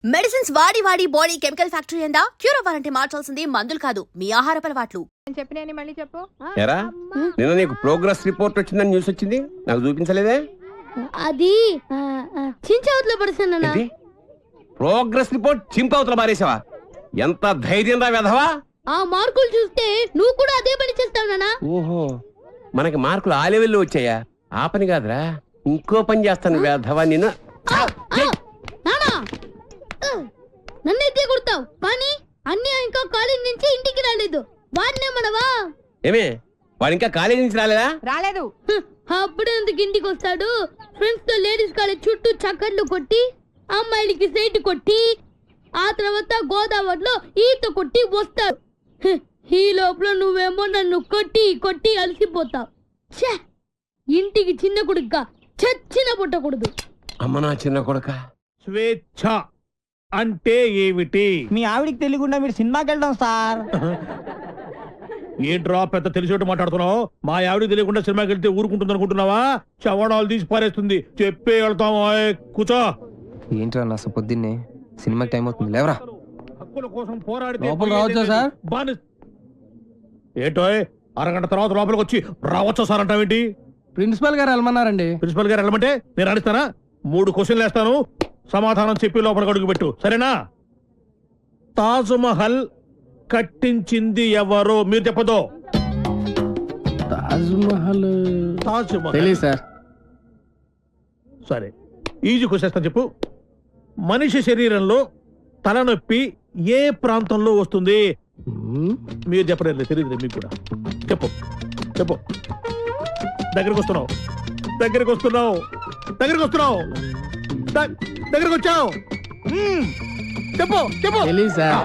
Medicines వాడి వాడి body chemical factory అయిందా? క్యూర్ అవ్వాలంటే మార్చాల్సింది మందులు కాదు, మీ ఆహారపు అలవాట్లు. చెప్పిన మళ్ళీ చెప్పు. ఎరా నిన్న నీకు ప్రోగ్రెస్ రిపోర్ట్ వచ్చిందని న్యూస్ వచ్చింది, నాకు చూపించలేదే? అది చించవతలో పడుతున్నా. ప్రోగ్రెస్ రిపోర్ట్ చింపవతల మారేసావా? ఎంత ధైర్యం రా వెధవా! ఆ మార్కులు చూస్తే నువ్వు కూడా అదే పని చేస్తావు నానా. ఓహో, మనకి మార్కులు ఆ లెవెల్లో వచ్చాయా? ఆ పని కాదురా, ఇంకో పని చేస్తాను వెధవా నిన్ను. నానా నన్నైతే కొడతావు, కానీ అన్నీ ఇంకా కాలేజ్ నుంచి ఇంటికి రాలేదు. వాడినే మనవా? ఏమే వాడు ఇంకా కాలేజీ నుంచి రాలేదా? రాలేదు. అప్పుడే ఎందుకు ఇంటికి వస్తాడు? ఫ్రెండ్స్ తో లేడీస్ కాలేజ్ చుట్టూ చక్కర్లు కొట్టి, అమ్మాయిలకి సైట్ కొట్టి, ఆ తర్వాత గోదావరిలో ఈత కొట్టి వస్తాడు. ఈ లోపల నువ్వేమో నన్ను కొట్టి కొట్టి అలసిపోతావు. ఇంటికి చిన్న కొడుగ్గా చచ్చిన పుట్టకూడదు. అమ్మ నా చిన్న కొడుక. స్వేచ్ఛ అంటే ఏమిటి? మీ ఆవిడికి తెలియకుండా మీరు సినిమాకి వెళ్దాం సార్. ఏంట్రా పెద్ద తెలిసేట్టు మాట్లాడుతున్నావు? మా ఆవిడికి తెలియకుండా సినిమాకి వెళ్తే ఊరుకుంటుంది అనుకుంటున్నావా? చవడాలు తీసి పారేస్తుంది. చెప్పే వెళ్తాము. కూర్చో. ఏంట్రా నా పొద్దున్నే సినిమాకి టైం అవుతుంది, లేవరా. హక్కుల కోసం పోరాడితే లోపల రావచ్చా సార్? ఏంటో అరగంట తర్వాత లోపలికి వచ్చి రావచ్చా సార్ అంటావేంటి? ప్రిన్సిపల్ గారు వెళ్ళమన్నారండి. ప్రిన్సిపల్ గారు వెళ్ళమంటే నేను అడుగుతానా? 3 క్వశ్చన్లు వేస్తాను, సమాధానం చెప్పి లోపలికి అడుగు పెట్టు, సరేనా? తాజ్ మహల్ కట్టించింది ఎవరు? మీరు చెప్పదు. తాజ్ మహల్ తాజ్ మహల్ తెలియదు సార్. సరే, ఈజీ క్వశ్చన్ చెప్పు. మనిషి శరీరంలో తలనొప్పి ఏ ప్రాంతంలో వస్తుంది? మీరు చెప్పలేదు, తెలియదు మీకు కూడా. చెప్పు చెప్పు. దగ్గరికి వస్తున్నావు, దగ్గరికి వస్తున్నావు, దగ్గరికి వస్తున్నావు, దగ్గరికి వచ్చావు. చెప్పు చెప్పు. తెలియదు సార్.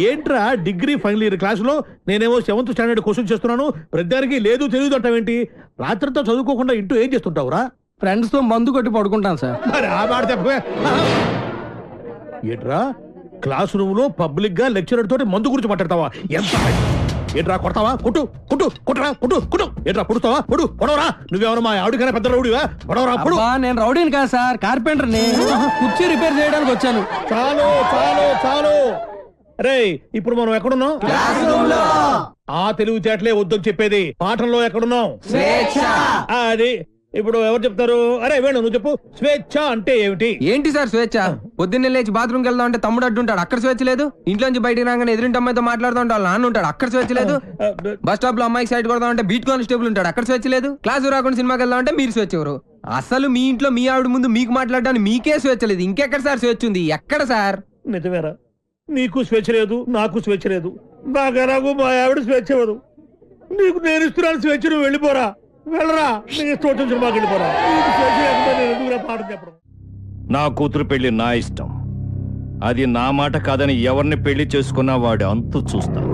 ఏంట్రా డిగ్రీ ఫైనల్ ఇయర్ క్లాసులో నేనేమో 7th స్టాండర్డ్ క్వశ్చన్ చేస్తున్నాను, ప్రతిదానికి లేదు తెలియదు అంటావేంటి? రాత్రితో చదువుకోకుండా ఇంటూ ఏం చేస్తుంటావురా? ఫ్రెండ్స్ తో మందు కొట్టి పడుకుంటాను సార్. మరి ఆ మాట చెప్పవే. ఏంట్రా క్లాస్ రూమ్ లో పబ్లిక్ గా లెక్చరర్ తోటి మందు గురించి మాట్లాడతావా? ఎంత ఏంట్రా కొడతావా? కొట్టు కొట్టు కొట్టరా కొట్టు కొట్టు. ఏంట్రా కొడుతావా? పొడు పొడవరా. నువ్వేమన్నా మా ఆవిడకైనా పెద్ద రౌడీవా? పొడవరా పొడు. నేను రౌడీని కాదు సార్, కార్పెంటర్ ని. కుర్చీ రిపేర్ చేయడానికి వచ్చాను. చాలు చాలు చాలు. రే ఇప్పుడు మనం ఎక్కడున్నాం? ఆ తెలివితేటలే వద్దని చెప్పేది. పాఠంలో ఎక్కడున్నాం? అది ఇప్పుడు ఎవరు చెప్తారు? అరే వేణు నువ్వు చెప్పు. స్వేచ్ఛ అంటే ఏమిటి? ఏంటి సార్ స్వేచ్ఛ? పొద్దున్నే లేచి బాత్రూమ్కి వెళ్దాం అంటే తమ్ముడు అడ్డుంటాడు, అక్కడ స్వేచ్ఛ లేదు. ఇంట్లోంచి బయటికి రాగానే ఎదురింటి అమ్మాయితో మాట్లాడుతూ ఉంటాడు, నాన్న ఉంటాడు, అక్కడ స్వేచ్ఛ లేదు. బస్ స్టాప్ లో అమ్మాయికి సైడ్ కొడదాం అంటే బీట్ కానిస్టేబుల్ ఉంటాడు, అక్కడ స్వేచ్ఛ లేదు. క్లాసు రాకుండా సినిమాకి వెళ్దాం అంటే మీరు స్వేచ్ఛ ఎవరు? అసలు మీ ఇంట్లో మీ ఆవిడ ముందు మీకు మాట్లాడడానికి మీకే స్వేచ్ఛ లేదు, ఇంకెక్కడ సార్ స్వేచ్ఛ ఉంది? ఎక్కడ సార్? నిజమేరా, నీకు స్వేచ్ఛ లేదు, నాకు స్వేచ్ఛ లేదు. నాకు మా ఆవిడ స్వేచ్ఛ ఇవ్వదు. నీకు నేను ఇస్తున్నాను స్వేచ్ఛ, నువ్వు వెళ్ళిపోరా. వెళ్ళరా, నీ ఇష్టం వచ్చిన సినిమాకి వెళ్ళిపోరా. స్వేచ్ఛ లేకపోతే నేను ఎందుకురా పాఠం చెప్పడం? నా కూతురు పెళ్లి నా ఇష్టం, అది నా మాట కాదని ఎవరిని పెళ్లి చేసుకున్నా వాడు అంతు చూస్తాను.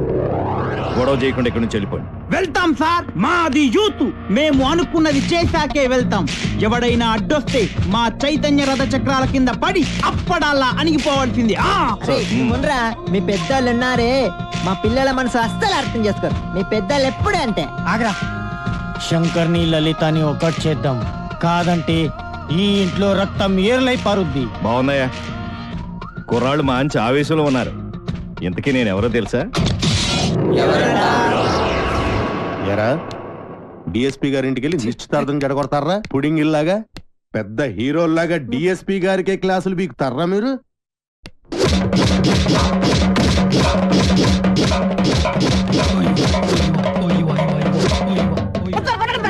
గొడవ చేయకుండా ఇక్కడి నుంచి వెళ్ళిపోండి. వెళ్తాం సార్, మాది యూత్, మేము అనుకున్నది చేశాకే వెళ్తాం. ఎవడైనా అడ్డొస్తే మా చైతన్య రథ చక్రాల కింద పడి అప్పడాలా అణిగిపోవాల్సింది. ముండ్రా మీ పెద్దోళ్ళు ఉన్నారే, మా పిల్లల మనసు అస్సలు అర్థం చేసుకోరు. మీ పెద్దోళ్ళు ఎప్పుడే అంటే ఆగ్రా. శంకర్ని లలితని ఒకటి చేద్దాం, కాదంటే ఈ ఇంట్లో రక్తం ఏర్లై పారుద్ది. బాగున్నాయా? కుర్రాళ్ళు మంచి ఆవేశంలో ఉన్నారు. ఇంతకీ నేను ఎవరో తెలుసా? ఎరా డిఎస్పీ గారింటికి వెళ్ళి నిశ్చితార్థం జడగొడతారా? పుడింగ్ ఇల్లాగా పెద్ద హీరోల్లాగా డిఎస్పీ గారికే క్లాసులు బీకుతారా మీరు?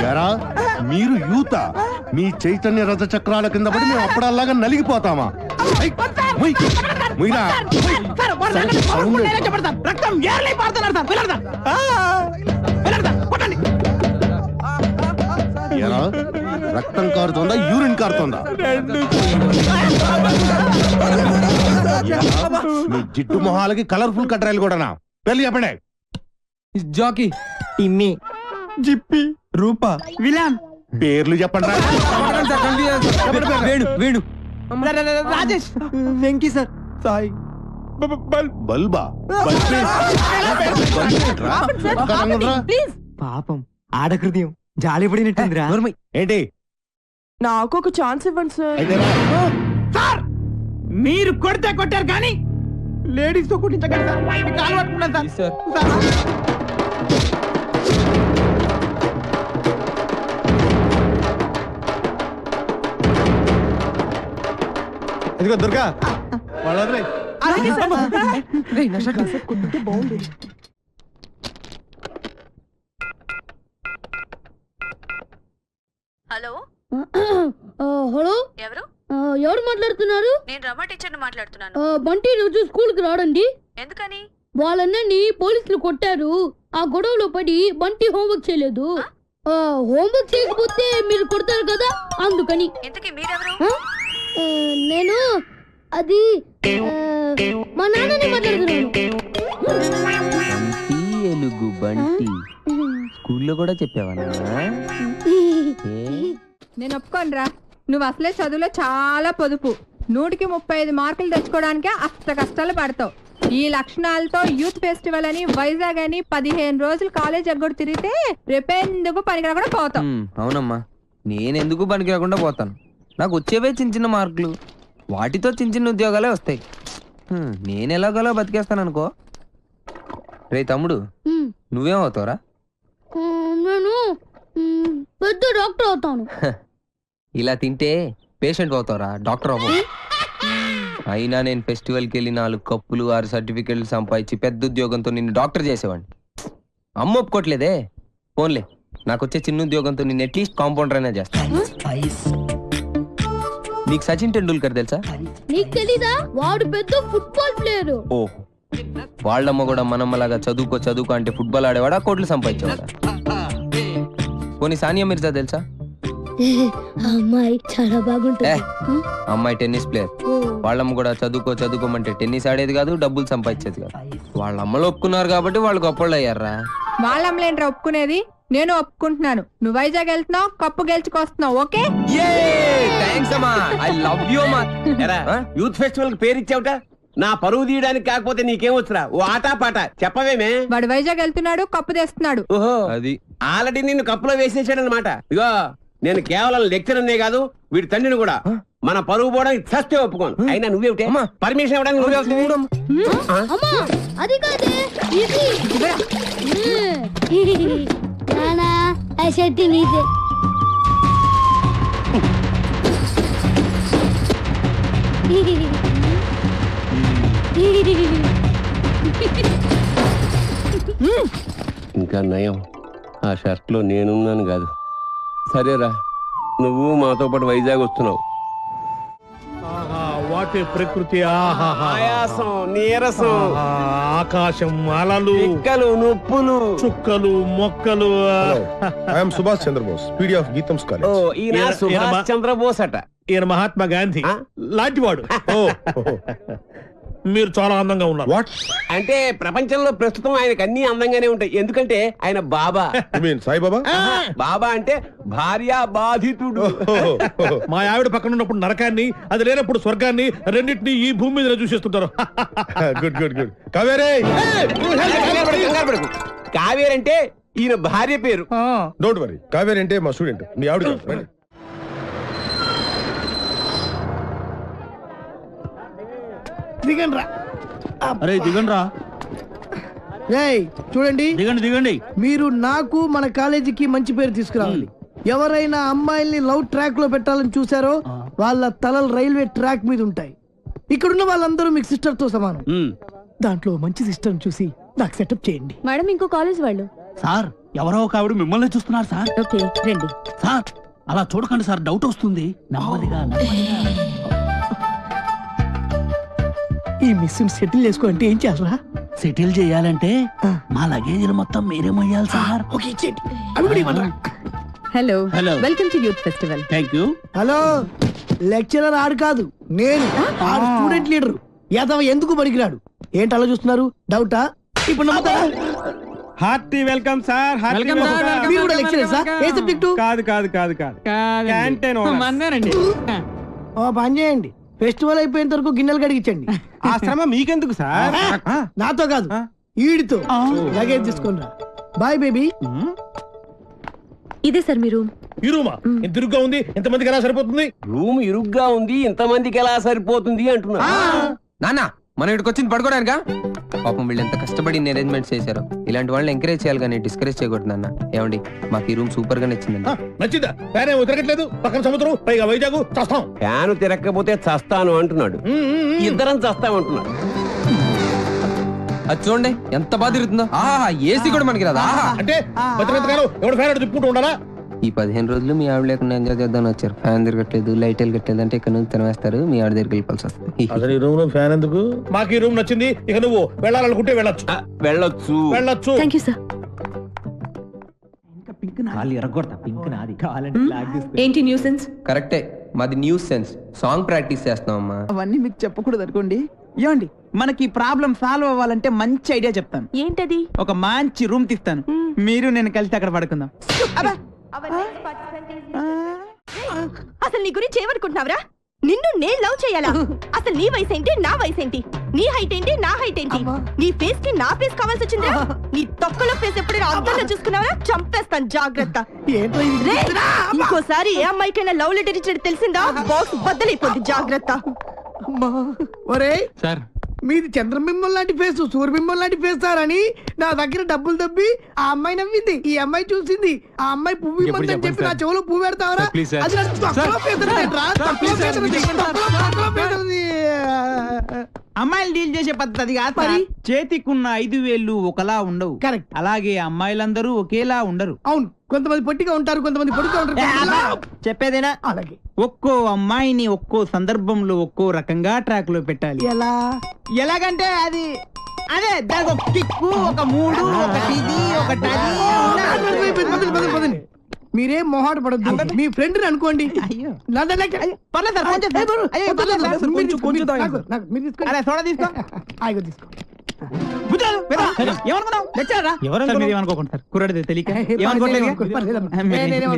ఎరా మీరు యూత, మీ చైతన్య రథ చక్రాల కింద పడి మేము అప్పుడల్లాగా నలిగిపోతామా? ఎరా రక్తం కారుతోందా, యూరిన్ కారుతోందా? మీ జిట్టు మొహాలకి కలర్ఫుల్ కట్రాయలు కూడానా? పెళ్లి చెప్పండి. జాకీ, టిమ్మి, జిప్పి, రూపా, విలాన్. పేర్లు చెప్పండి. వేణు వేణు రాజేష్, వెంకీ సార్, సాయి. బల్బా పాపం ఆడకృత్యం జాలి పడినట్టుందిరా. ఏంటి? నాకు ఒక ఛాన్స్ ఇవ్వండి సార్. అయితే సార్ మీరు కొడితే కొట్టారు కానీ లేడీస్ తో కుట్టించగలరు సార్. మీ కాలు పట్టుకున్నాను సార్. ఇదిగో దుర్గా వాళ్ళ హలో హలో ఎవరు? ఎవరు మాట్లాడుతున్నారు? నేను రమా టీచర్ని మాట్లాడుతున్నాను. బంటి రోజు స్కూల్ కి రాడండి. ఎందుకని? వాళ్ళన్నని పోలీసులు కొట్టారు. ఆ గొడవలో పడి బంటి హోంవర్క్ చేయలేదు. హోంవర్క్ చేయకపోతే మీరు కొడతారు కదా, అందుకని. ఇంతకీ మీరెవరు? నేను అది మా నాన్నని మాట్లాడుతున్నాను. ఎలుగు బంటి స్కూల్లో కూడా చెప్పావా? నేను ఒప్పుకోనరా. నువ్వు అసలే చదువులో చాలా పొదుపు. 100కి 35 మార్కులు తెచ్చుకోవడానికే అష్ట కష్టాలు పడతావు. ఈ లక్షణాలతో యూత్ ఫెస్టివల్ అని వైజాగ్ అని 15 రోజులు కాలేజ్ ఎగ్గొడు తిరిగితే రేపెందుకు పనికిరా కూడా పోతావు. అవునమ్మా, నేనెందుకు పనికి రాకుండా పోతాను. నాకు వచ్చేవే చిన్న చిన్న మార్కులు, వాటితో చిన్న చిన్న ఉద్యోగాలే వస్తాయి. నేను ఎలాగోలా బతికేస్తాను అనుకో. రే తమ్ముడు, నువ్వేం అవుతావురా? నేను పెద్ద డాక్టర్ అవుతాను. ఇలా తింటే పేషెంట్ అవుతావురా, డాక్టర్ అవ్వవు. అయినా నేను ఫెస్టివల్కి వెళ్ళి 4 కప్పులు 6 సర్టిఫికెట్లు సంపాదించి పెద్ద ఉద్యోగంతో నిన్ను డాక్టర్ చేసేవాడిని. అమ్మ ఒప్పుకోట్లేదే. ఫోన్లే, నాకు వచ్చే చిన్న ఉద్యోగంతో నిన్ను అట్లీస్ట్ కాంపౌండర్ అయినా చేస్తాను. నీకు సచిన్ టెండూల్కర్ తెలుసా? నీకు తెలీదా? వాడు పెద్ద ఫుట్బాల్ ప్లేయర్. ఓహో, వాళ్ళమ్మ కూడా మనమ్మలాగా చదువుకో అంటే ఫుట్బాల్ ఆడేవాడా, కోట్లు సంపాదించేవాడా? పోనీ సానియా మిర్జా తెలుసా? అమ్మాయి చాలా బాగుంటుంది. అమ్మాయి టెన్నిస్ ప్లేయర్. వాళ్ళమ్మ కూడా చదువుకోమంటే టెన్నిస్ ఆడేది కాదు, డబ్బులు సంపాదించేది కాదు. వాళ్ళ అమ్మలు ఒప్పుకున్నారు కాబట్టి వాళ్ళు గొప్పళ్ళు అయ్యారా. వాళ్ళమ్మలేంట్రా ఒప్పుకునేది? నేను ఒప్పుకుంటున్నాను. నువ్వు వైజాగ్ వెళ్తున్నావు, కప్పు గెలుచుకొస్తున్నావు. ఓకే, యూత్ ఫెస్టివల్ కి పేరు ఇచ్చావుట. నా పరువు తీయడానికి కాకపోతే నీకేం వచ్చురా? ఓ ఆటా పాట చెప్పవేమే. వాడు వైజాగ్ వెళ్తున్నాడు, కప్పు తెస్తున్నాడు. ఓహో, అది ఆల్రెడీ నిన్ను కప్పులో వేసేసాడు అనమాట. ఇగో, నేను కేవలం లెక్చరర్నే కాదు, వీడి తండ్రిని కూడా. మన పరువు పోవడానికి చస్తే ఒప్పుకోను. అయినా నువ్వేమిటే పర్మిషన్ ఇవ్వడానికి నువ్వే వస్తుంది. అమ్మా అది కాదే, ఇది నానా ఆ షర్ట్ నీదే. ఇంకా నయం, ఆ షర్ట్ లో నేనున్నాను కాదు. సరేరా, నువ్వు మాతో పాటు వైజాగ్ వస్తున్నావు. వాటి ప్రకృతి, ఆయాసం, నీరసం, ఆకాశం, అలలు, పిక్కలు, నొప్పులు, చుక్కలు, మొక్కలు. I'm Subhash Chandrabose, PD of Gitams ఓ, కాలేజ్. ఈయన సుభాష్ చంద్రబోస్ అట. ఈయన మహాత్మా గాంధీ లాంటివాడు. మీరు చాలా అందంగా ఉన్నారు. వాట్ అంటే ప్రపంచంలో ప్రస్తుతం ఆయనకు అన్ని అందంగానే ఉంటాయి. ఎందుకంటే ఆయన బాబా. సాయిబాబా? బాబా అంటే భార్య బాధితుడు. మా ఆవిడ పక్కన ఉన్నప్పుడు నరకాన్ని, అది లేనప్పుడు స్వర్గాన్ని, రెండింటినీ ఈ భూమి మీద చూసేస్తుంటారు. Good good good. కావేరే, కావేరి అంటే ఈయన భార్య పేరు. Don't worry. కావేరి అంటే మా స్టూడెంట్, మీ ఆవిడ కాదు. దిగండి. అరే దిగండి రా. చూడండి, దిగండి. మీరు నాకు మన కాలేజీకి మంచి పేరు తీసుకురావాలి. ఎవరైనా అమ్మాయిల్ని లవ్ ట్రాక్ లో పెట్టాలని చూసారో వాళ్ళ తలలు రైల్వే ట్రాక్ మీద ఉంటాయి. ఇక్కడున్న వాళ్ళందరూ మీకు సిస్టర్ తో సమానం. దాంట్లో మంచి సిస్టర్ చూసి నాకు సెటప్ చేయండి. మేడం, ఇంకో కాలేజ్ వాళ్ళు. సార్, ఎవరో ఒక ఆవిడ మిమ్మల్ని చూస్తున్నారు సార్. ఓకే, రండి. సార్, అలా చూడకండి సార్, డౌట్ వస్తుంది. నెమ్మదిగా. ఈ మిస్ సెటిల్ చేసుకో అంటే ఏం చేయాలరా? సెటిల్ చేయాలంటే మా లగేజీలు మొత్తం మీరే మొయ్యాలి సార్. ఓకే, ఇచ్చేయండి. అవి కూడా ఇవ్వండి. Hello, hello. Welcome to youth festival. Thank you. Hello, lecturer ఆడు కాదు, నేను ఆడు స్టూడెంట్ లీడర్. యాదవ ఎందుకు పనికిరాడు? ఏంటి అలా చూస్తున్నారు? డౌటా? ఇప్పుడు నమ్ముతారా? Hearty welcome sir. మీరు కూడా లెక్చరర్ సార్? ఏ సబ్జెక్టు? కాదు క్యాంటీన్ ఓ పని చేయండి, ఫెస్టివల్ అయిపోయేంత వరకు గిన్నెలు కడిగించండి. ఆ శ్రమ మీకెందుకు సార్? నాతో కాదు, ఈడితో. లగేజ్ తీసుకుని రా. Boy baby. ఇదే సార్ మీ రూమ్. ఈ రూమా ఇంత ఇరుగ్గా ఉంది ఇంతమందికి ఎలా సరిపోతుంది? రూమ్ ఇరుగ్గా ఉంది, ఇంతమందికి ఎలా సరిపోతుంది అంటున్నా. నాన్న మనం ఇక్కడికి వచ్చింది పడుకోవడానికా? పాపం వీళ్ళు ఎంత కష్టపడి అరేంజ్మెంట్స్ చేశారు. ఇలాంటి వాళ్ళని ఎంకరేజ్ చేయాలి కానీ డిస్కరేజ్ చేయకూడదు నాన్న. ఏమండి మాకు ఈ రూమ్ సూపర్ గా నచ్చిందండి. నచ్చిందా? ఫ్యాన్ ఏమో తిరగట్లేదు, పక్కన సముద్రం, పైగా వైజాగ్, చస్తాం. ఫ్యాను తిరగకపోతే చస్తాను అంటున్నాడు, ఇద్దరం చస్తామంటున్నాడు. అది చూడండి ఎంత బాగా తిరుగుతుందో. ఆహా ఏసీ కూడా మనకి రాదా? అంటే బతికంతకాలం ఎవడు ఫ్యాన్ తిప్పుకుంటూ ఉండాలా? ఈ 15 రోజులు మీ ఆవిడ లేకుండా ఎంజాయ్ చేద్దామని వచ్చారు. ఫ్యాన్ తిరగట్లేదు, లైట్ వెళ్ళగట్లేదు అంటే ఇక్కడ నుంచి తినవేస్తారు, మీ ఆవిడ దగ్గరికి వెళ్ళిపోవాల్సి వస్తుంది. అసలు ఈ రూమ్ లో ఫ్యాన్ ఎందుకు? మాకు ఈ రూమ్ నచ్చింది, ఇక నువ్వు వెళ్ళాలనుకుంటే వెళ్ళొచ్చు. వెళ్ళొచ్చు వెళ్ళొచ్చు. Thank you sir. ఏంటి న్యూసెన్స్? కరెక్టే, మాది న్యూస్ సెన్స్. సాంగ్ ప్రాక్టీస్ చేస్తున్నాం అమ్మా. అవన్నీ మీకు చెప్పకూడదు అనుకోండి. ఏమండి మనకి ప్రాబ్లం సాల్వ్ అవ్వాలంటే మంచి ఐడియా చెప్తాను. ఏంటది? ఒక మంచి రూమ్ తీస్తాను, మీరు నేను కలిసి అక్కడ పడుకుందాం. అసలు నీ గురించి ఏమనుకుంటున్నావురా? నిన్ను నేను లవ్ చేయాలా? అసలు నీ వయసు ఏంటి, నా వయసు ఏంటి? నీ హైట్ ఏంటి, నా హైట్ ఏంటి? నీ ఫేస్ కి నా ఫేస్ కావాల్సి వచ్చిందా? నీ తొక్కలో ఫేస్ ఎప్పుడైనా అద్దంలో చూసుకున్నావా? చంపేస్తాను, జాగ్రత్త. ఇంకోసారి ఏ అమ్మాయికైనా లవ్ లెటర్ ఇచ్చేది తెలిసిందా? బాక్స్ బద్దలైపోద్ది, జాగ్రత్త. ఒరే సార్ మీది చంద్రబింబం లాంటి ఫేస్, సూర్యబింబం లాంటి ఫేస్ సార్ అని నా దగ్గర డబ్బులు దబ్బి ఆ అమ్మాయి నవ్వింది, ఈ అమ్మాయి చూసింది, ఆ అమ్మాయి పువ్వు ఇవ్వమని చెప్పి నా చెవులో పువ్వు పెడతావరా? అది నా తొక్కలో పేదలేట్రా, తొక్కలో పేదలది, తొక్కలో పేదలది. అమ్మాయిలు డీల్ చేసే పద్ధతి కాదు మరి. చేతికున్న 5 వేళ్ళు ఒకలా ఉండవు. కరెక్ట్. అలాగే అమ్మాయిలందరూ ఒకేలా ఉండరు. అవును, కొంతమంది పొట్టిగా ఉంటారు, కొంతమంది పొడిగా ఉంటారు. చెప్పేదేనా? అలాగే ఒక్కో అమ్మాయిని ఒక్కో సందర్భంలో ఒక్కో రకంగా ట్రాక్ లో పెట్టాలి. ఎలా? ఎలాగంటే అది అదే దానికి ఒక కిక్కు, ఒక మూడు, ఒకటి ఇది, ఒకటి అది. మీరేం మొహాట పడద్దు, మీ ఫ్రెండ్ అనుకోండి. అయ్యో పర్లేదు సార్, కొంచెం అరే సోడా తీసుకో. ఆగో తీసుకో. ఏమనుకోకుండా సార్, కుర్రాడిది తెలియక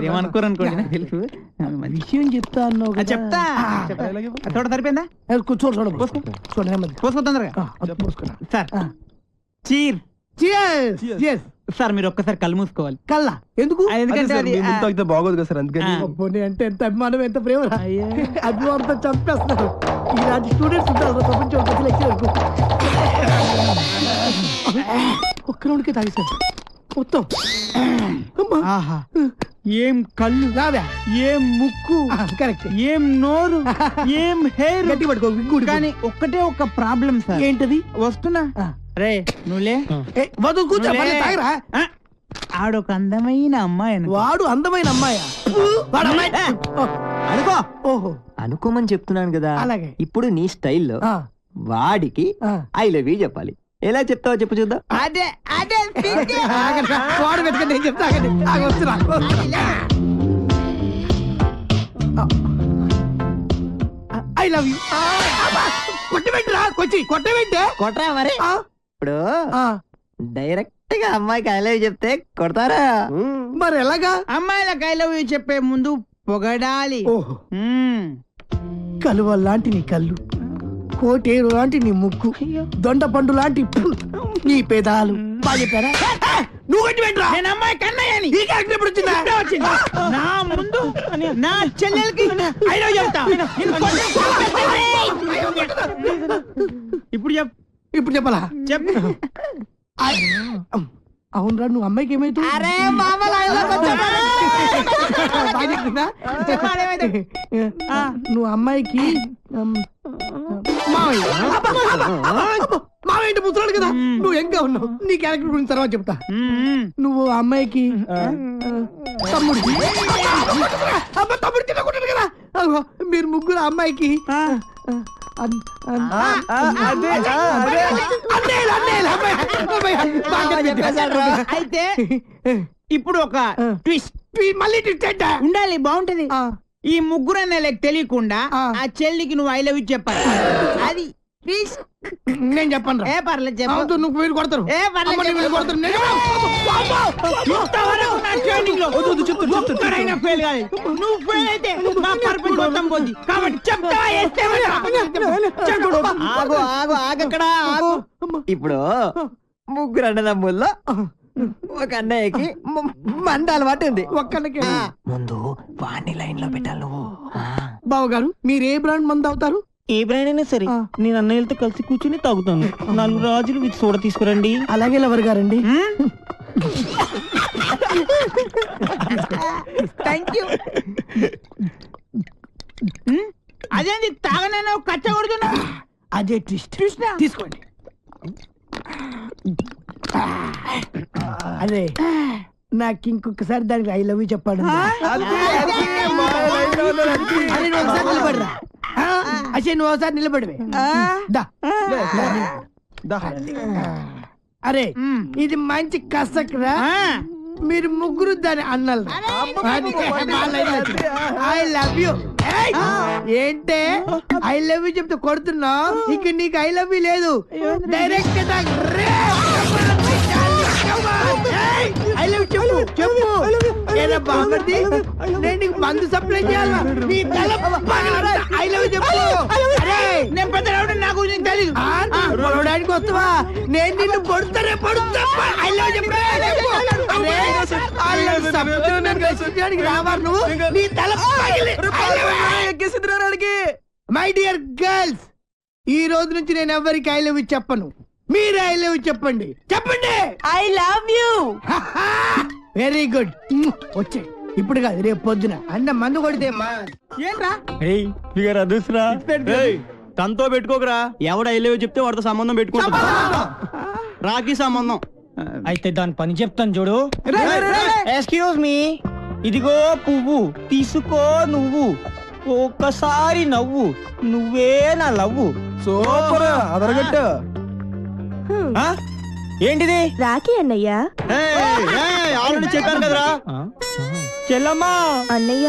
ఏమనుకోరనుకోండి. తెలుసు విషయం చెప్తా అన్నావు కదా. చెప్తా. సోడా సరిపోయిందా? కూర్చో, చూడ పోసుకో, చూడండి పోసుకో తొందరగా సార్. Cheer sir. మీరు ఒక్కసారి కళ్ళు మూసుకోవాలి. కల్లా ఎందుకు? ఎందుకంటే అది బాగోదు కదా సార్, అందుకని. అబ్బోని అంటే ఎంత అభిమానం, ఎంత ప్రేమ. అభిమానంతో చంపేస్తున్నారు. ఇలాంటి స్టూడెంట్స్ ఉంటారు ప్రపంచం. ఒక్క రౌండ్కే తాగేశారు మొత్తం. ఆహా, ఏం కళ్ళు, రావా? ఏం ముక్కు, కరెక్ట్. ఏం నోరు, ఏం హెయిర్. గట్టి పట్టుకో. కానీ ఒక్కటే ఒక ప్రాబ్లం సార్. ఏంటది? వస్తున్నా. రే నువ్వులే, వద్దు కూర్చో, తాగరా. ఆడొక అందమైన అమ్మాయి అనుకో. వాడు అందమైన అమ్మాయా? అనుకో. ఓహో, అనుకోమని చెప్తున్నాను కదా. అలాగే. ఇప్పుడు నీ స్టైల్లో వాడికి ఐ లవ్ యూ చెప్పాలి. ఎలా చెప్తావో చెప్పు చూద్దాం. అదే అదే వాడు పెట్టుకుని నేను చెప్తా. వస్తున్నా. I love you. కొట్టబెట్టరా, కొట్టబెట్టే. కొట్టరా మరి. ఇప్పుడు డైరెక్ట్ గా అమ్మాయికి ఐ లవ్ యూ చెప్తే కొడతారా? మరి ఎలాగా? అమ్మాయిలకు ఐ లవ్ యూ చెప్పే ముందు పొగడాలి. ఓహో, కలువ లాంటి నీ కళ్ళు, కోటేరు లాంటి నీ ముక్కు, దొండ పండు లాంటి నీ పెదాలు. బాగా చెప్పారా? నువ్వు కొట్టి పెట్టరా. నేను అమ్మాయి కన్నయ్యని. ఈ క్యారెక్టర్ ఎప్పుడు వచ్చిందా? నా ముందు నా చెల్లెలకి ఐ లవ్ చెప్తా. ఇప్పుడు ఇప్పుడు చెప్పాలా? చెప్పు. అవునరా, నువ్వు అమ్మాయికి ఏమైతే నువ్వు అమ్మాయికి మావేంటి ముసలాడు కదా, నువ్వు ఎంగా ఉన్నావు. నీ క్యారెక్టర్ గురించి తర్వాత చెప్తా. నువ్వు అమ్మాయికి తమ్ముడికి తమ్ముడు తినకుంటాడు కదా. మీరు ముగ్గురు అమ్మాయికి అయితే ఇప్పుడు ఒక ట్విస్ట్. మళ్ళీ ట్విస్ట్ ఉండాలి, బాగుంటది. ఈ ముగ్గురు అన్నలకు తెలియకుండా ఆ చెల్లికి నువ్వు ఐ లవ్ యూ చెప్పాలి. అది నేను చెప్పను. ఏ పర్లేదు చెప్పు. నువ్వు వీళ్ళు కొడతారు. ఏ పర్లేదు కొడతారు. నువ్వు ఫెయిల్ అయితే నా పర్పస్ మొత్తం పోద్ది. కాబట్టి చెప్తా. ఆగు ఆగు ఆగక్కడ ఆగు. ఇప్పుడు ముగ్గురు అన్నదమ్ముల్లో ఒక అన్నయ్యకి మంద అలవాటు ఉంది. ఒక్కళ్ళకి ముందు వాణ్ణి లైన్ లో పెట్టాలి నువ్వు. బావగారు మీరు ఏ బ్రాండ్ మంది అవుతారు? ఏ బ్రాండ్ అయినా సరే నేను అన్నయ్యలతో కలిసి కూర్చుని తాగుతాను. 4 రాజులు విత్ సోడా తీసుకురండి. అలాగే లవర్ గారండి. Thank you. అదేంటి తాగనైనా కచ్చ కొడుతున్నా? అదే ట్విస్ట్. తీసుకోండి. అదే నాకు ఇంకొకసారి దానికి ఐ లవ్ యూ చెప్పాడు. అసలు నువ్వు ఒకసారి నిలబడివే. అరే ఇది మంచి కసక్రా. మీరు ముగ్గురు దాని అన్నలు. I love you. ఏంటే ఐ లవ్ యూ చెప్తే కొడుతున్నావు? ఇక నీకు ఐ లవ్ యూ లేదు. డైరెక్ట్ ఐ లవ్ చెప్పు చెప్పు. ఏరా బామ్మర్ది, నేను నీకు మందు సప్లై చేయాలా? నీ తల ఐ లవ్ చెప్పు. అరే నేను పెద్ద నాకు తెలీదు. పొలవడానికి వస్తావా? నేను నిన్ను పొడుతానే పొడుతా. ఐ లవ్ చెప్పు. రావా నువ్వు? నీ తల మై డియర్ గర్ల్స్, ఈ రోజు నుంచి నేను ఎవరికి ఐ లవ్ చెప్పను. మీరు ఐ లవ్ చెప్పండి. చెప్పండి I love you. Very good. వచ్చే ఇప్పుడు కాదు, రేపు పొద్దున అన్న మందు కొడితే ఏంట్రా ఫిగర్ అదుసురా. తనతో పెట్టుకోకరా. ఎవడు ఐ లవ్ చెప్తే వాడితో సంబంధం పెట్టుకుంటా. రాఖీ సంబంధం. అయితే దాని పని చెప్తాను చూడు. ఎక్స్క్యూజ్ మీ, ఇదిగో పువ్వు తీసుకో నువ్వు. ఒక్కసారి నవ్వు, నువ్వే నా లవ్వు. సూపర్ అదరగట్టు. ఏంటిది? రాఖీ అన్నయ్య. ఆల్రెడీ చెప్పాను కదరా. చెల్లమ్మా. అన్నయ్య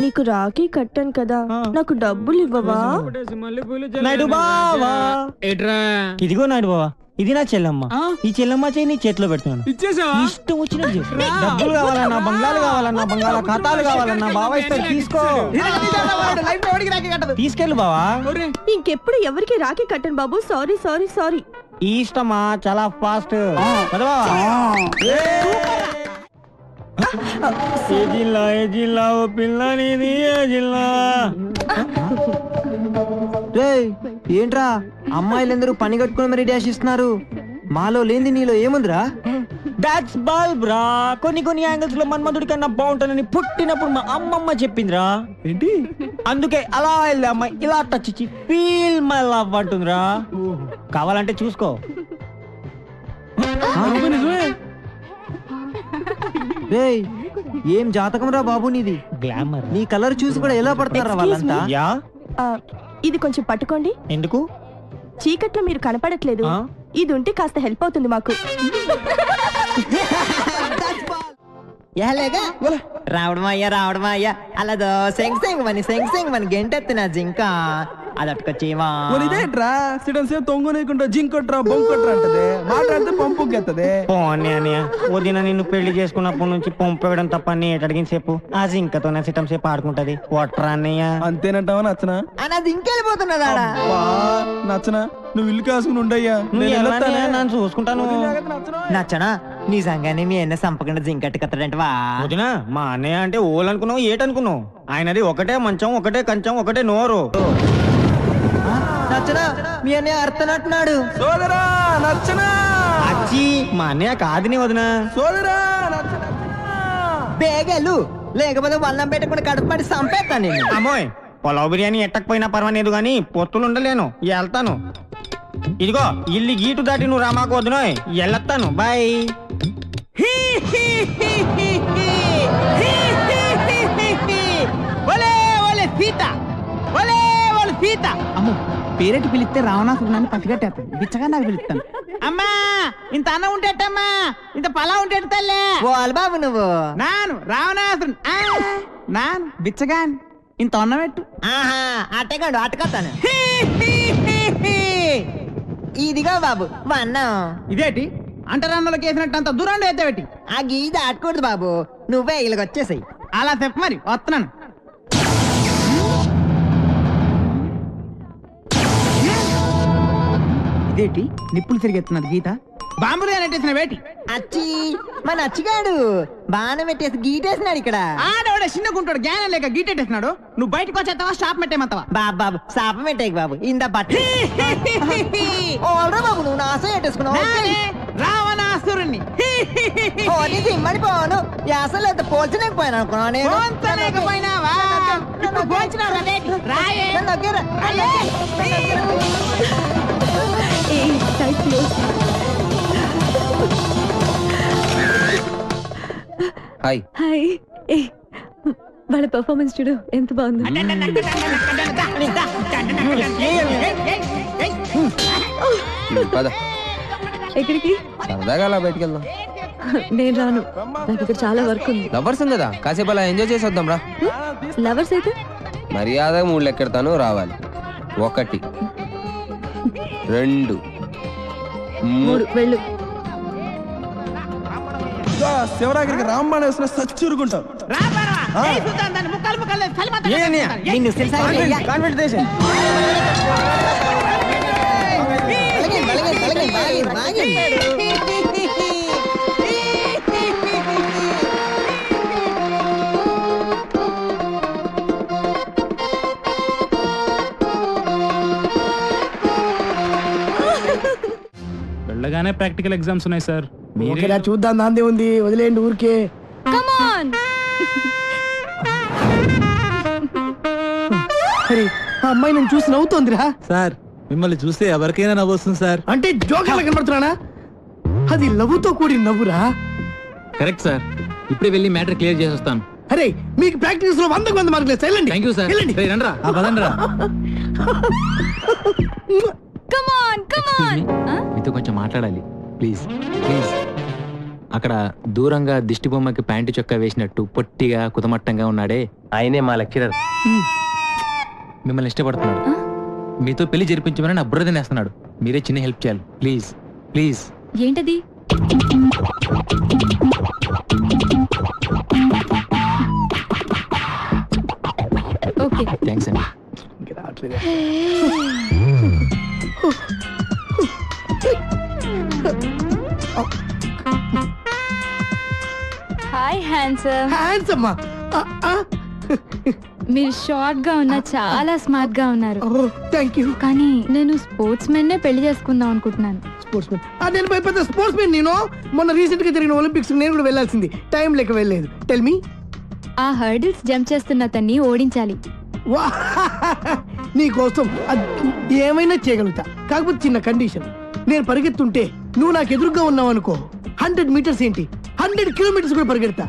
నీకు రాఖీ కట్టాను కదా, నాకు డబ్బులు ఇవ్వవా? నాయుడు బావా. ఇదిగో నాయుడు బావా, ఇది నా చెల్లమ్మ. ఈ చెల్లమ్మ చేయి నీ చేతిలో పెడుతున్నాను. ఇష్టం వచ్చినట్టు చేసు. డబ్బులు కావాలన్నా, బంగాళాలు కావాలన్నా, బంగాళ ఖాతాలు కావాలన్నా బావా ఇస్తాడు. తీసుకో, తీసుకెళ్ళు బావా. ఇంకెప్పుడు ఎవరికి రాఖీ కట్టను బాబు. Sorry sorry sorry. ఈ ఇష్టమా చాలా ఫాస్ట్. జిల్లా ఏ జిల్లా ఓ పిల్ల నీది ఏ జిల్లా? ఏంట్రా అమ్మాయిలందరూ పని కట్టుకుని మరి డాష్ ఇస్తున్నారు. మాలో లేని నీలో ఏముందిరా? దాట్స్ బల్బ్ రా. కొన్ని కొన్ని యాంగిల్స్ లో మన్మధుడి కన్నా బాగుంటానని పుట్టినప్పుడు మా అమ్మమ్మ చెప్పిందిరా. ఏంటి? అందుకే అలా వెళ్ళి అమ్మాయి ఇలా టచ్ ఇచ్చి ఫీల్ మై లవ్ అంటుందిరా. కావాలంటే చూసుకో. ఏం జాతకం రా బాబు నీది. గ్లామర్. నీ కలర్ చూసి కూడా ఎలా పడతారా వాళ్ళంతా? ఇది కొంచెం పట్టుకోండి. ఎందుకు? చీకట్లో మీరు కనపడట్లేదు. ఇది ఉంటే కాస్త హెల్ప్ అవుతుంది మాకు. రావడం అయ్యా అలా సెంగ్ మని గెంటెత్తిన జింక అదట్టుకొచ్చేవా. ఇదేంట్రా సిడన్ సేపు తొంగునేకుంటా జింకొట్రా బొంకొట్రా అంటది. మాట్లాడితే పంపుకెత్తది. వదిన నిన్ను పెళ్లి చేసుకున్నప్పటి నుంచి పంపేయడం తప్ప నేను అడిగిన సేపు ఆ జింకతోనే సిటం సేపు ఆడుకుంటది. కొట్రా అన్నయ్య. అంతేనంటావా నచ్చనా? అది ఇంకెళ్ళిపోతున్నదా? నచ్చనా? నువ్వు ఇల్లు కాసుకుని ఉండయ్యా. నన్ను చూసుకుంటాను. నచ్చనా? నిజంగానే మీ అన్న సంపకుండా జింకట్టుకత్తడంటవా? వదినా, మా అన్నయ్య అంటే ఓలనుకున్నావు ఏటనుకున్నావు? ఆయనది ఒకటే మంచం, ఒకటే కంచం, ఒకటే నోరు. నచ్చనా? మీ అన్నయ్య అర్థనట్టున్నాడు. సోదరా నచ్చనా? అచ్చి మా అన్నయ్య కాదుని వదినా. సోదరా బేగలు లేకపోతే వల్లం పెట్టకుండా కడుపుపడి సంపేస్తాను నేను. అమ్మోయ్, పొలావ్ బిర్యానీ ఎట్టకపోయినా పర్వాలేదు గానీ పొత్తులు ఉండలేను. వెళ్తాను. ఇదిగో ఇల్లు గీటు దాటి నువ్వు రామాకు వదినోయ్. వెళ్ళొస్తాను. బాయ్. సీత. అమ్మో, పేరెట్టి పిలిస్తే రావణాసురుని పసిగట్టేస్తాను. బిచ్చగా నాకు పిలుస్తాను. అమ్మా ఇంత అన్నం ఉంటేటమ్మా, ఇంత పలా ఉంటేట తల్లే. బాబు నువ్వు నాను రావణాసురుని. నాను బిచ్చగాని ఇంత అన్నం పెట్టు. అట్టగాడు అట్టకొస్తాను. ఇదిగో బాబు వన్నం. ఇదేటి అంటరాన్నోళ్ళకి వేసినట్టు అంత దూరంలో ఎత్తబెట్టి. ఆ గీత ఆడకూడదు బాబు, నువ్వే ఇలాగ వచ్చేసాయి. అలా చెప్పు మరి, వస్తున్నాను. ఇదేంటి నిప్పులు తిరిగెత్తున్నది గీత? బాంబులు నెట్టేసిన వేటి అచ్చి మన అచ్చిగాడు బాణం పెట్టేసి గీటేసినాడు ఇక్కడ. ఆడవాడ చిన్నగుంటాడు జ్ఞానం లేక గీటెట్టేసినాడు. నువ్వు బయటకు వచ్చేస్తావా స్టాప్ పెట్టేమంతావా? బాబు శాపం పెట్టేకి బాబు ఇంద బట్ట ఓల్రా బాబు నువ్వు నాశం పెట్టేసుకున్నావు. రావణాసురుణ్ణి సిమ్మడి పోను అసలు ఎంత పోల్చలేకపోయాను అనుకున్నా నేను. పోయినావా? హాయ్. హాయ్. వాళ్ళ పర్ఫార్మెన్స్ చూడు ఎంత బాగుంది. పద ఎక్కడికి? సరదాగా అలా బయటికి వెళ్దాం. నేను రాను, నాకు ఇక్కడ చాలా వర్క్ ఉంది. లవర్స్ ఉంది కదా, కాసేపు అలా ఎంజాయ్ చేసి వద్దాం రా. లవర్స్ అయితే మర్యాదగా 3 ఎక్కడతాను, రావాలి. 1 2 3 వెళ్ళు. శివరాగిరికి రాంబాణ వేసిన సచ్చూరుకుంటాం. వెళ్ళగానే ప్రాక్టికల్ ఎగ్జామ్స్ ఉన్నాయి సార్. ఓకేరా చూద్దాం, దాందే ఉంది, వదిలేండి ఊరికే. Come on. అరే ఆ అమ్మాయి నన్ను చూసి నవ్వుతోందిరా. సార్ మిమ్మల్ని చూస్తే ఎవరికైనా నవ్వు వస్తుంది సార్. అంటే జోకర్లా కనబడుతున్నానా? అది నవ్వుతో కూడి నవ్వురా. కరెక్ట్ సార్, ఇప్పుడే వెళ్ళి మ్యాటర్ క్లియర్ చేసి వస్తాను. అరే మీకు ప్రాక్టీస్ లో 100కు 100 మార్కులు వేస్తా. వెళ్ళండి. Thank you sir. వెళ్ళండి. రండ్రా. పదండ్రా. Come on come on. మీతో కొంచెం మాట్లాడాలి ప్లీజ్ ప్లీజ్. అక్కడ దూరంగా దిష్టి బొమ్మకి ప్యాంటు చొక్కా వేసినట్టు పొట్టిగా కుతమట్టంగా ఉన్నాడే, ఆయనే మా లెక్చరర్. మిమ్మల్ని ఇష్టపడుతున్నాడు. మీతో పెళ్లి జరిపించమని నా బుర్ర తినేస్తున్నాడు. మీరే చిన్న హెల్ప్ చేయాలి ప్లీజ్ ప్లీజ్. ఏంటది? ఓకే థ్యాంక్స్ అండి. Hi handsome. హ్యాండ్సమ్. మీరు షార్ట్ గా ఉన్నా చాలా స్మార్ట్ గా ఉన్నారు. Thank you. కానీ నేను స్పోర్ట్స్ మెన్ నే పెళ్లి చేసుకుందాం అనుకుంటున్నాను. Sports men? నేను పెద్ద స్పోర్ట్స్ మెన్. నేను మొన్న రీసెంట్ గా జరిగిన ఒలింపిక్స్ నేను కూడా వెళ్ళాల్సింది, టైం లేక వెళ్ళలేదు. Tell me. ఆ హర్డిల్స్ జంప్ చేస్తున్న అతన్ని ఓడించాలి. నీ కోసం ఏమైనా చేయగలుగుతా, కాకపోతే చిన్న కండిషన్. నేను పరిగెత్తుంటే నువ్వు నాకు ఎదురుగా ఉన్నావు అనుకో, 100 మీటర్స్ ఏంటి 100 కిలోమీటర్స్ కూడా పరిగెడతా.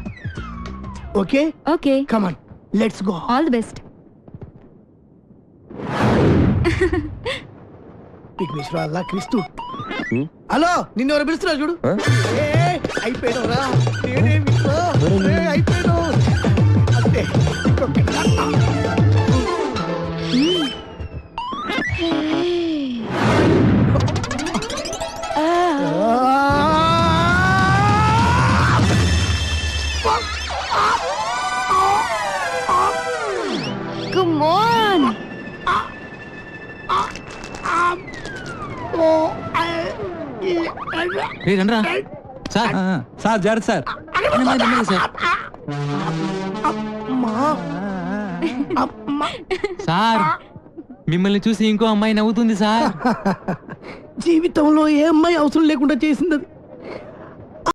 Okay? Okay come on let's go. All the best. Vighneshwara Allah క్రీస్తు. హలో, నిన్ను ఎవరు పిలుస్తున్నారు చూడు. అయిపోయావురా, అయిపోయావు అంతే. Come on. రండ్రా సార్. సార్ జాగ్రత్త సార్. సార్ మిమ్మల్ని చూసి ఇంకో అమ్మాయి నవ్వుతుంది సార్. జీవితంలో ఏ అమ్మాయి అవసరం లేకుండా చేసింది అది.